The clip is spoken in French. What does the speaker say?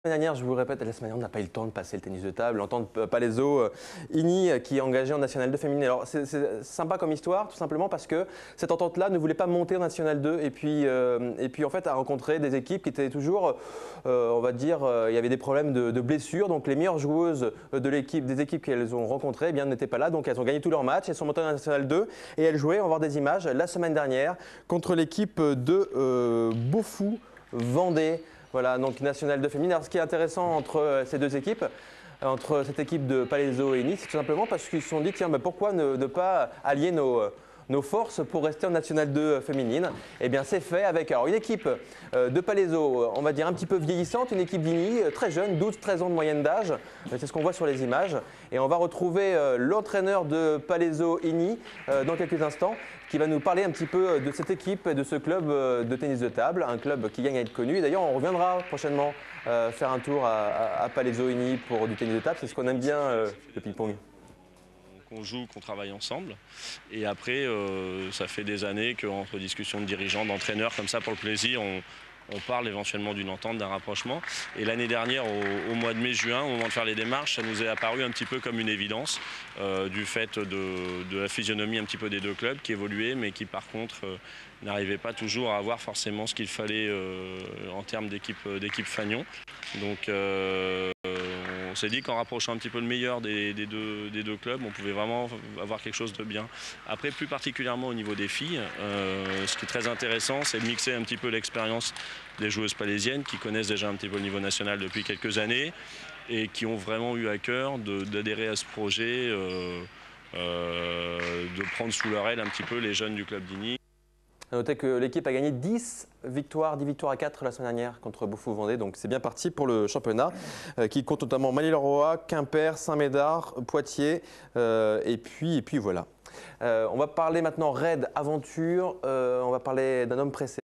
La semaine dernière, je vous le répète, la semaine dernière, on n'a pas eu le temps de passer le tennis de table, l'entente Palaiseau, Igny qui est engagé en National 2 féminine. Alors c'est sympa comme histoire, tout simplement parce que cette entente-là ne voulait pas monter en National 2 et puis en fait a rencontré des équipes qui étaient toujours, on va dire, il y avait des problèmes de blessures. Donc les meilleures joueuses de l'équipe, des équipes qu'elles ont rencontrées, eh bien n'étaient pas là. Donc elles ont gagné tous leurs matchs, elles sont montées en National 2 et elles jouaient, on va voir des images, la semaine dernière contre l'équipe de Beaufou-Vendée. Voilà, donc National 2 féminine. Alors ce qui est intéressant entre ces deux équipes, entre cette équipe de Palaiseau et Nice, c'est tout simplement parce qu'ils se sont dit, tiens, mais pourquoi ne pas allier nos forces pour rester en National 2 féminine? Eh bien c'est fait avec alors, une équipe de Palaiseau, on va dire un petit peu vieillissante, une équipe d'Igny, très jeune, 12-13 ans de moyenne d'âge, c'est ce qu'on voit sur les images. Et on va retrouver l'entraîneur de Palaiseau Igny dans quelques instants, qui va nous parler un petit peu de cette équipe et de ce club de tennis de table, un club qui gagne à être connu. Et d'ailleurs, on reviendra prochainement faire un tour à Palaiseau Igny pour du tennis de table, c'est ce qu'on aime bien, le ping-pong. Qu'on joue, qu'on travaille ensemble. Et après, ça fait des années qu'entre discussions de dirigeants, d'entraîneurs, comme ça pour le plaisir, on parle éventuellement d'une entente, d'un rapprochement. Et l'année dernière, au mois de mai-juin, au moment de faire les démarches, ça nous est apparu un petit peu comme une évidence du fait de la physionomie un petit peu des deux clubs qui évoluaient, mais qui par contre n'arrivaient pas toujours à avoir forcément ce qu'il fallait en termes d'équipe Fagnon. Donc on s'est dit qu'en rapprochant un petit peu le meilleur des deux clubs, on pouvait vraiment avoir quelque chose de bien. Après, plus particulièrement au niveau des filles, ce qui est très intéressant, c'est de mixer un petit peu l'expérience des joueuses palaisiennes qui connaissent déjà un petit peu le niveau national depuis quelques années et qui ont vraiment eu à cœur d'adhérer à ce projet, de prendre sous leur aile un petit peu les jeunes du club d'Igny. À noter que l'équipe a gagné 10 victoires à 4 la semaine dernière contre Beaufou-Vendée. Donc c'est bien parti pour le championnat qui compte notamment Magny-le-Roi, Quimper, Saint-Médard, Poitiers et puis voilà. On va parler maintenant raid aventure, on va parler d'un homme pressé.